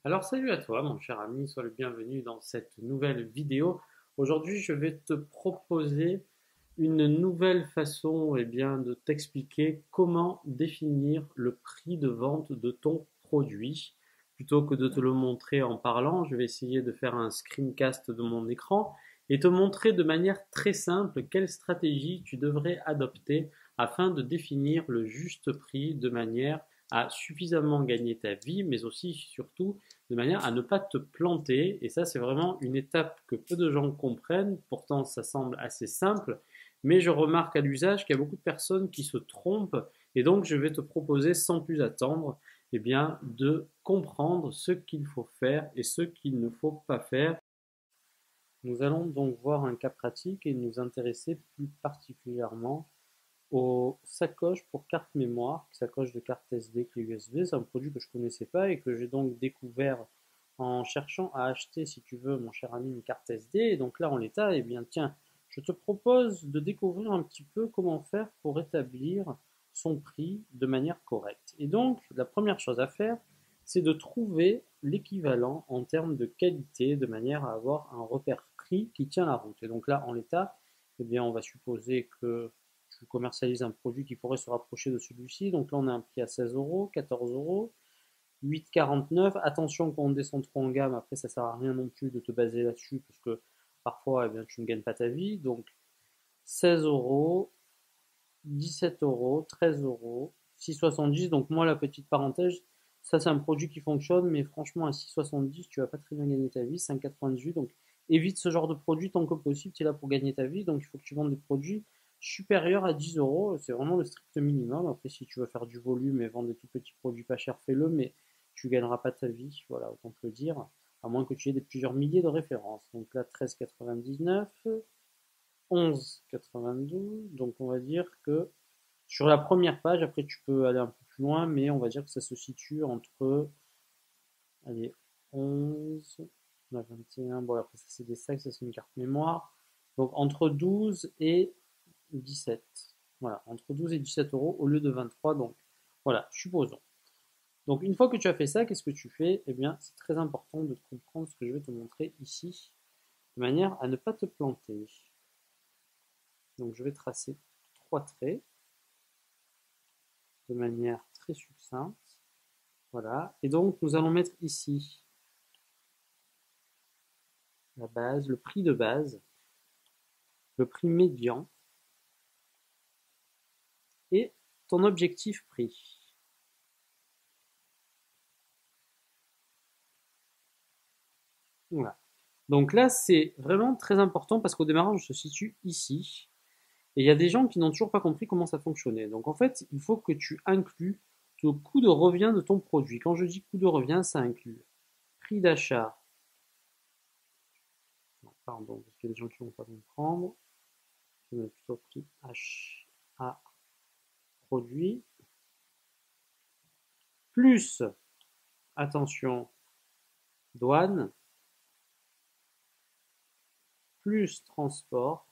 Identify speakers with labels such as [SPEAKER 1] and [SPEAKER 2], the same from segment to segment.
[SPEAKER 1] Alors salut à toi mon cher ami, sois le bienvenu dans cette nouvelle vidéo. Aujourd'hui je vais te proposer une nouvelle façon de t'expliquer comment définir le prix de vente de ton produit. Plutôt que de te le montrer en parlant, je vais essayer de faire un screencast de mon écran et te montrer de manière très simple quelle stratégie tu devrais adopter afin de définir le juste prix de manière à suffisamment gagner ta vie, mais aussi surtout de manière à ne pas te planter. Et ça, c'est vraiment une étape que peu de gens comprennent. Pourtant, ça semble assez simple. Mais je remarque à l'usage qu'il y a beaucoup de personnes qui se trompent. Et donc, je vais te proposer, sans plus attendre, de comprendre ce qu'il faut faire et ce qu'il ne faut pas faire. Nous allons donc voir un cas pratique et nous intéresser plus particulièrement aux sacoches pour carte mémoire, sacoche de carte SD clé USB. C'est un produit que je ne connaissais pas et que j'ai donc découvert en cherchant à acheter, si tu veux, mon cher ami, une carte SD. Et donc là, en l'état, eh bien, tiens, je te propose de découvrir un petit peu comment faire pour établir son prix de manière correcte. Et donc, la première chose à faire, c'est de trouver l'équivalent en termes de qualité de manière à avoir un repère prix qui tient la route. Et donc là, en l'état, eh bien, on va supposer que tu commercialises un produit qui pourrait se rapprocher de celui-ci. Donc là, on a un prix à 16 euros, 14 euros, 8,49. Attention quand on descend trop en gamme, après, ça ne sert à rien non plus de te baser là-dessus parce que parfois, eh bien, tu ne gagnes pas ta vie. Donc 16 euros, 17 euros, 13 euros, 6,70. Donc moi, la petite parenthèse, ça c'est un produit qui fonctionne, mais franchement à 6,70, tu vas pas très bien gagner ta vie, 5,98. Donc évite ce genre de produit tant que possible, tu es là pour gagner ta vie, donc il faut que tu vendes des produits supérieurs à 10 euros, c'est vraiment le strict minimum. Après, si tu veux faire du volume et vendre des tout petits produits pas chers, fais-le, mais tu gagneras pas ta vie, voilà, autant te le dire, à moins que tu aies des plusieurs milliers de références. Donc là, 13,99. 11,92. Donc on va dire que sur la première page, après tu peux aller un peu plus loin, mais on va dire que ça se situe entre, allez, 11, on a 21, bon après ça c'est des sacs, ça c'est une carte mémoire. Donc entre 12 et 17. Voilà, entre 12 et 17 euros au lieu de 23. Donc voilà, supposons. Donc une fois que tu as fait ça, qu'est-ce que tu fais? Eh bien, c'est très important de comprendre ce que je vais te montrer ici, de manière à ne pas te planter. Donc je vais tracer trois traits de manière très succincte. Voilà. Et donc, nous allons mettre ici la base, le prix de base, le prix médian et ton objectif prix. Voilà. Donc là, c'est vraiment très important parce qu'au démarrage, on se situe ici. Et il y a des gens qui n'ont toujours pas compris comment ça fonctionnait. Donc en fait, il faut que tu inclues le coût de revient de ton produit. Quand je dis coût de revient, ça inclut prix d'achat. Pardon, parce qu'il y a des gens qui ne vont pas comprendre. Je vais mettre plutôt prix achat produit plus, attention, douane, plus transport,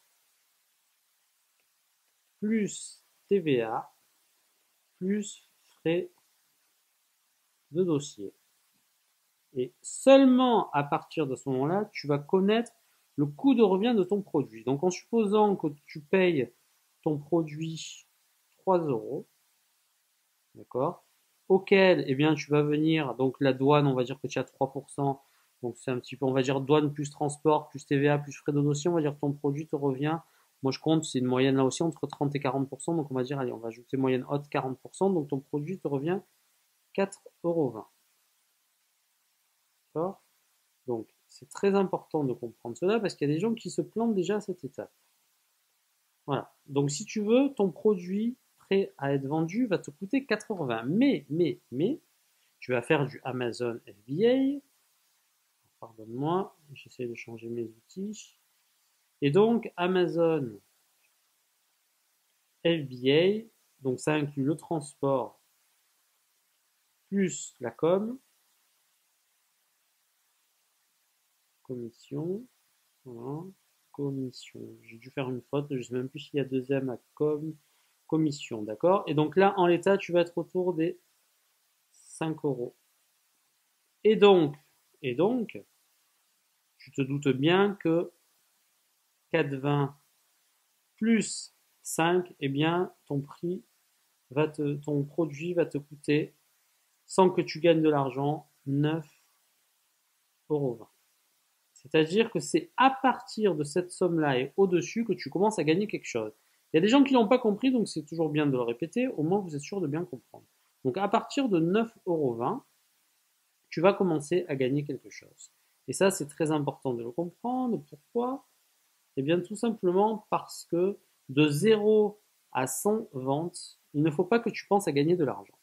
[SPEAKER 1] plus TVA, plus frais de dossier. Et seulement à partir de ce moment-là, tu vas connaître le coût de revient de ton produit. Donc en supposant que tu payes ton produit 3 euros, d'accord, auquel eh bien, tu vas venir, donc la douane, on va dire que tu as 3%, donc c'est un petit peu, on va dire douane plus transport, plus TVA, plus frais de dossier, on va dire que ton produit te revient, moi je compte, c'est une moyenne là aussi entre 30 et 40%, donc on va dire, allez, on va ajouter moyenne haute 40%, donc ton produit te revient 4,20 €. D'accord. Donc c'est très important de comprendre cela parce qu'il y a des gens qui se plantent déjà à cette étape. Voilà. Donc si tu veux, ton produit prêt à être vendu va te coûter 4,20 €. Mais, tu vas faire du Amazon FBA. Pardonne-moi, j'essaie de changer mes outils. Et donc, Amazon FBA, donc ça inclut le transport plus la commission, voilà, commission. J'ai dû faire une faute, je ne sais même plus s'il y a deuxième à commission, d'accord? Et donc là, en l'état, tu vas être autour des 5 euros. Et donc, et donc, tu te doutes bien que 4,20 plus 5, eh bien, ton produit va te coûter, sans que tu gagnes de l'argent, 9,20 €. C'est-à-dire que c'est à partir de cette somme-là et au-dessus que tu commences à gagner quelque chose. Il y a des gens qui l'ont pas compris, donc c'est toujours bien de le répéter, au moins vous êtes sûr de bien comprendre. Donc à partir de 9,20 €, tu vas commencer à gagner quelque chose. Et ça, c'est très important de le comprendre. Pourquoi? Eh bien, tout simplement parce que de 0 à 100 ventes, il ne faut pas que tu penses à gagner de l'argent.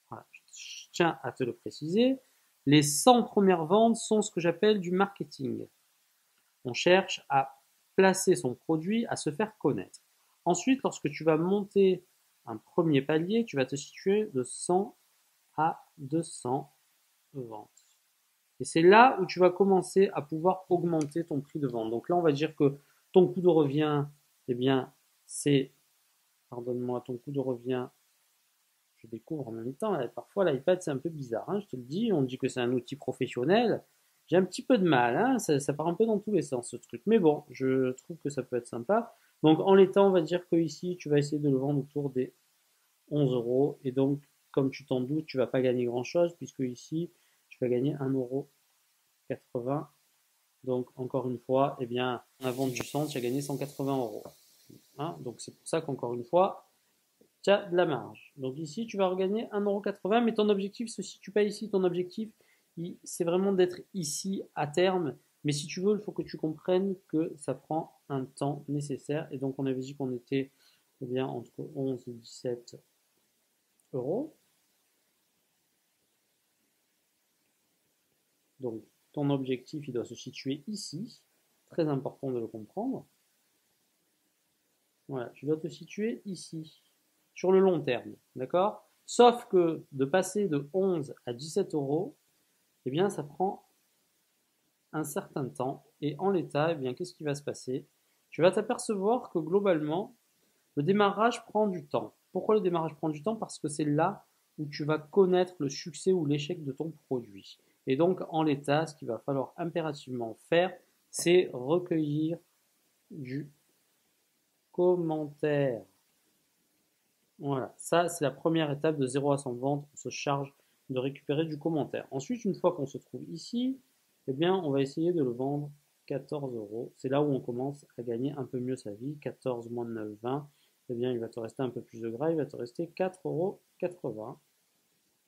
[SPEAKER 1] Voilà, je tiens à te le préciser. Les 100 premières ventes sont ce que j'appelle du marketing. On cherche à placer son produit, à se faire connaître. Ensuite, lorsque tu vas monter un premier palier, tu vas te situer de 100 à 200 ventes. Et c'est là où tu vas commencer à pouvoir augmenter ton prix de vente. Donc là, on va dire que ton coût de revient, eh bien, c'est, pardonne-moi, ton coût de revient, je découvre en même temps, parfois l'iPad c'est un peu bizarre, hein, je te le dis, on dit que c'est un outil professionnel. J'ai un petit peu de mal, hein, ça part un peu dans tous les sens ce truc. Mais bon, je trouve que ça peut être sympa. Donc en l'état, on va dire que ici, tu vas essayer de le vendre autour des 11 euros. Et donc, comme tu t'en doutes, tu vas pas gagner grand-chose, puisque ici, tu vas gagner 1,80 €. Donc, encore une fois, eh bien, on a vendu 100, tu as gagné 180 euros. Hein, donc, c'est pour ça qu'encore une fois, tu as de la marge. Donc, ici, tu vas regagner 1,80 €, mais ton objectif se situe pas ici. Ton objectif, c'est vraiment d'être ici à terme. Mais si tu veux, il faut que tu comprennes que ça prend un temps nécessaire. Et donc, on avait dit qu'on était eh bien, entre 11 et 17 euros. Donc, ton objectif, il doit se situer ici. Très important de le comprendre. Voilà, tu dois te situer ici, sur le long terme, d'accord? Sauf que de passer de 11 à 17 euros, eh bien, ça prend un certain temps. Et en l'état, eh bien, qu'est-ce qui va se passer? Tu vas t'apercevoir que globalement, le démarrage prend du temps. Pourquoi le démarrage prend du temps? Parce que c'est là où tu vas connaître le succès ou l'échec de ton produit. Et donc, en l'état, ce qu'il va falloir impérativement faire, c'est recueillir du commentaire. Voilà, ça c'est la première étape de 0 à 100 ventes. On se charge de récupérer du commentaire. Ensuite, une fois qu'on se trouve ici, eh bien, on va essayer de le vendre 14 euros. C'est là où on commence à gagner un peu mieux sa vie. 14 moins 9, 20. Eh bien, il va te rester un peu plus de gras. Il va te rester 4,80 €.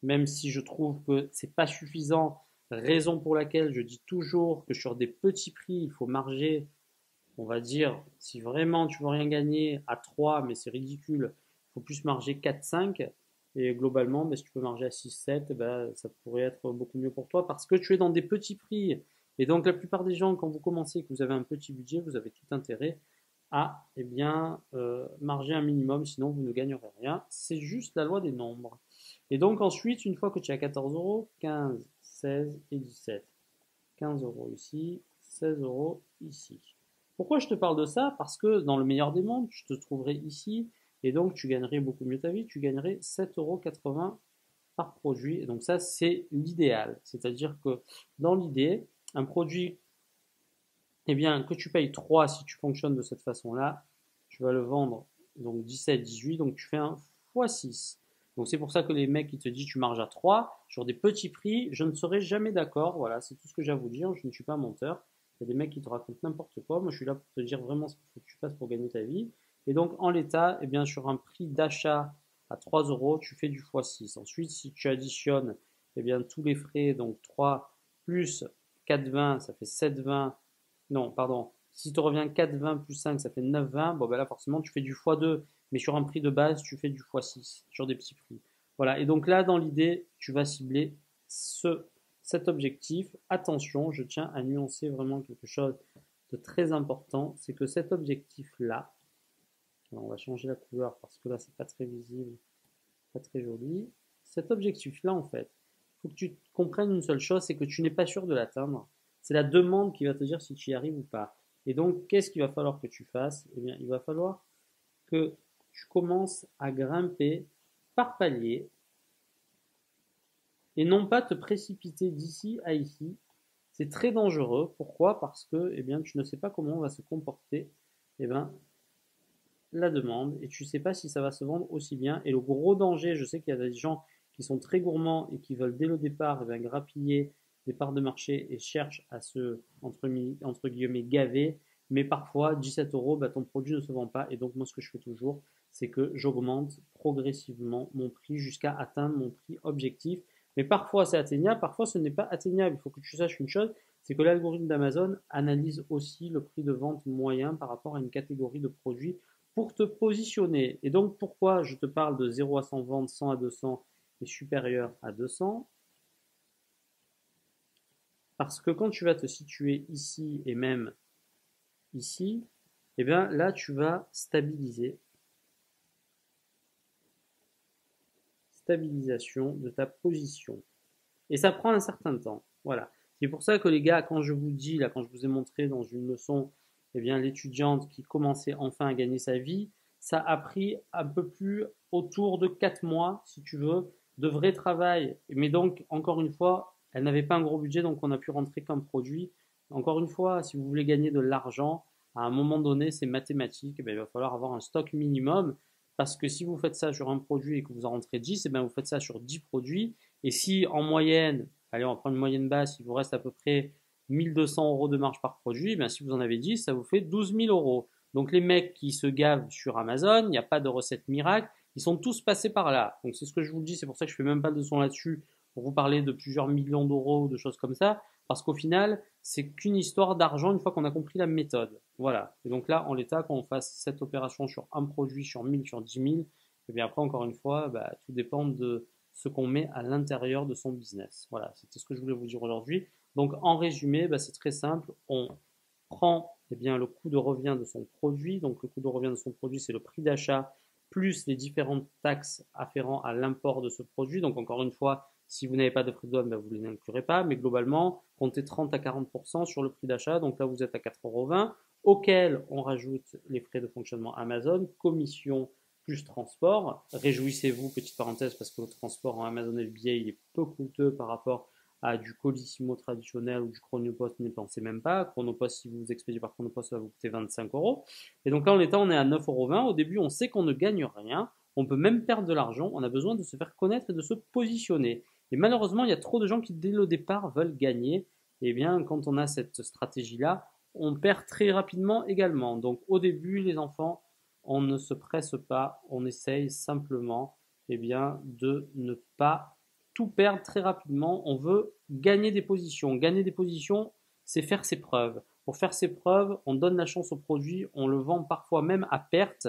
[SPEAKER 1] Même si je trouve que c'est pas suffisant, raison pour laquelle je dis toujours que sur des petits prix, il faut marger. On va dire, si vraiment tu veux rien gagner à 3, mais c'est ridicule, il faut plus marger 4-5. Et globalement, si tu peux marger à 6-7, ça pourrait être beaucoup mieux pour toi parce que tu es dans des petits prix. Et donc la plupart des gens, quand vous commencez et que vous avez un petit budget, vous avez tout intérêt à marger un minimum, sinon vous ne gagnerez rien. C'est juste la loi des nombres. Et donc ensuite, une fois que tu es à 14 euros, 15, 16 et 17. 15 euros ici, 16 euros ici. Pourquoi je te parle de ça? Parce que dans le meilleur des mondes, tu te trouverais ici et donc tu gagnerais beaucoup mieux ta vie, tu gagnerais 7,80 € par produit. Et donc ça, c'est l'idéal. C'est-à-dire que dans l'idée, un produit eh bien, que tu payes 3 si tu fonctionnes de cette façon-là, tu vas le vendre donc 17, 18, donc tu fais un x 6. Donc c'est pour ça que les mecs qui te disent tu marges à 3 sur des petits prix, je ne serai jamais d'accord. Voilà, c'est tout ce que j'ai à vous dire. Je ne suis pas menteur. Il y a des mecs qui te racontent n'importe quoi. Moi, je suis là pour te dire vraiment ce qu'il faut que tu fasses pour gagner ta vie. Et donc en l'état, eh bien, sur un prix d'achat à 3 euros, tu fais du x 6. Ensuite, si tu additionnes eh bien, tous les frais, donc 3 plus 4,20, ça fait 7,20. Non, pardon. Si tu reviens 4,20 plus 5, ça fait 9,20. Bon, ben là, forcément, tu fais du x2. Mais sur un prix de base, tu fais du x6 sur des petits prix. Voilà. Et donc là, dans l'idée, tu vas cibler cet objectif. Attention, je tiens à nuancer vraiment quelque chose de très important. C'est que cet objectif-là, on va changer la couleur parce que là, c'est pas très visible, pas très joli. Cet objectif-là, en fait, il faut que tu comprennes une seule chose, c'est que tu n'es pas sûr de l'atteindre. C'est la demande qui va te dire si tu y arrives ou pas. Et donc, qu'est-ce qu'il va falloir que tu fasses? Eh bien, il va falloir que tu commences à grimper par palier. et non pas te précipiter d'ici à ici. C'est très dangereux. Pourquoi? Parce que eh bien, tu ne sais pas comment va se comporter eh bien, la demande et tu ne sais pas si ça va se vendre aussi bien. Et le gros danger, je sais qu'il y a des gens qui sont très gourmands et qui veulent dès le départ eh bien, grappiller des parts de marché et cherchent à se, entre guillemets, gaver. Mais parfois, 17 euros, bah, ton produit ne se vend pas. Et donc, moi, ce que je fais toujours, c'est que j'augmente progressivement mon prix jusqu'à atteindre mon prix objectif. Mais parfois, c'est atteignable, parfois, ce n'est pas atteignable. Il faut que tu saches une chose, c'est que l'algorithme d'Amazon analyse aussi le prix de vente moyen par rapport à une catégorie de produits pour te positionner. Et donc, pourquoi je te parle de 0 à 100 ventes, 100 à 200 et supérieur à 200? Parce que quand tu vas te situer ici et même ici, eh bien là, tu vas stabiliser. Stabilisation de ta position. Et ça prend un certain temps. Voilà. C'est pour ça que les gars, quand je vous dis, là, quand je vous ai montré dans une leçon, eh bien, l'étudiante qui commençait enfin à gagner sa vie, ça a pris un peu plus autour de 4 mois, si tu veux, de vrai travail. Mais donc, encore une fois, elle n'avait pas un gros budget, donc on a pu rentrer qu'un produit. Encore une fois, si vous voulez gagner de l'argent, à un moment donné, c'est mathématique, eh bien, il va falloir avoir un stock minimum. Parce que si vous faites ça sur un produit et que vous en rentrez 10, eh bien, vous faites ça sur 10 produits. Et si en moyenne, allez, on va prendre une moyenne basse, il vous reste à peu près 1200 euros de marge par produit, bien, si vous en avez 10, ça vous fait 12 000 euros. Donc les mecs qui se gavent sur Amazon, il n'y a pas de recette miracle, ils sont tous passés par là. Donc c'est ce que je vous dis, c'est pour ça que je fais même pas de son là-dessus pour vous parler de plusieurs millions d'euros ou de choses comme ça, parce qu'au final, c'est qu'une histoire d'argent une fois qu'on a compris la méthode. Voilà. Et donc là, en l'état, quand on fasse cette opération sur un produit, sur 1000, sur 10 000, et bien après, encore une fois, bah, tout dépend de ce qu'on met à l'intérieur de son business. Voilà, c'était ce que je voulais vous dire aujourd'hui. Donc en résumé, bah, c'est très simple. On prend eh bien, le coût de revient de son produit. Donc le coût de revient de son produit, c'est le prix d'achat plus les différentes taxes afférentes à l'import de ce produit. Donc encore une fois, si vous n'avez pas de frais de douane, ben, vous ne les inclurez pas. Mais globalement, comptez 30 à 40% sur le prix d'achat. Donc là, vous êtes à 4,20 € auquel on rajoute les frais de fonctionnement Amazon, commission plus transport. Réjouissez-vous, petite parenthèse, parce que le transport en Amazon FBA, il est peu coûteux par rapport à du Colissimo traditionnel ou du Chronopost, n'y pensez même pas. Chronopost, si vous expédiez par Chronopost, ça va vous coûter 25 €. Et donc là, en état, on est à 9,20 €. Au début, on sait qu'on ne gagne rien. On peut même perdre de l'argent. On a besoin de se faire connaître et de se positionner. Et malheureusement, il y a trop de gens qui, dès le départ, veulent gagner. Et bien, quand on a cette stratégie-là, on perd très rapidement également. Donc, au début, les enfants, on ne se presse pas. On essaye simplement eh bien, de ne pas tout perdre très rapidement. On veut gagner des positions. Gagner des positions, c'est faire ses preuves. Pour faire ses preuves, on donne la chance au produit, on le vend parfois même à perte,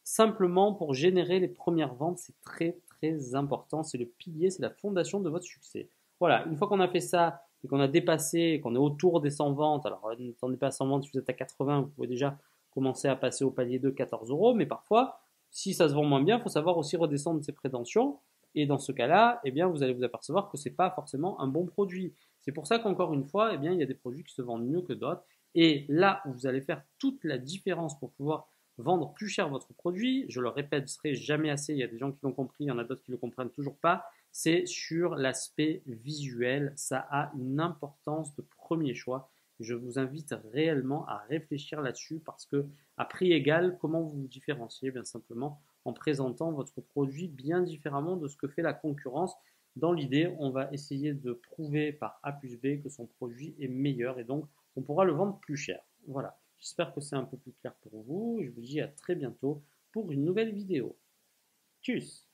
[SPEAKER 1] simplement pour générer les premières ventes. C'est très très important. C'est le pilier, c'est la fondation de votre succès. Voilà, une fois qu'on a fait ça et qu'on a dépassé, qu'on est autour des 100 ventes, alors n'attendez pas à 100 ventes, si vous êtes à 80, vous pouvez déjà commencer à passer au palier de 14 €, mais parfois, si ça se vend moins bien, il faut savoir aussi redescendre ses prétentions. Et dans ce cas-là, eh bien, vous allez vous apercevoir que ce n'est pas forcément un bon produit. C'est pour ça qu'encore une fois, eh bien, il y a des produits qui se vendent mieux que d'autres. Et là où vous allez faire toute la différence pour pouvoir vendre plus cher votre produit, je le répéterai jamais assez, il y a des gens qui l'ont compris, il y en a d'autres qui ne le comprennent toujours pas, c'est sur l'aspect visuel. Ça a une importance de premier choix. Je vous invite réellement à réfléchir là-dessus parce que à prix égal, comment vous vous différenciez? Bien simplement en présentant votre produit bien différemment de ce que fait la concurrence. Dans l'idée, on va essayer de prouver par A plus B que son produit est meilleur et donc on pourra le vendre plus cher. Voilà, j'espère que c'est un peu plus clair pour vous. Je vous dis à très bientôt pour une nouvelle vidéo. Tchuss!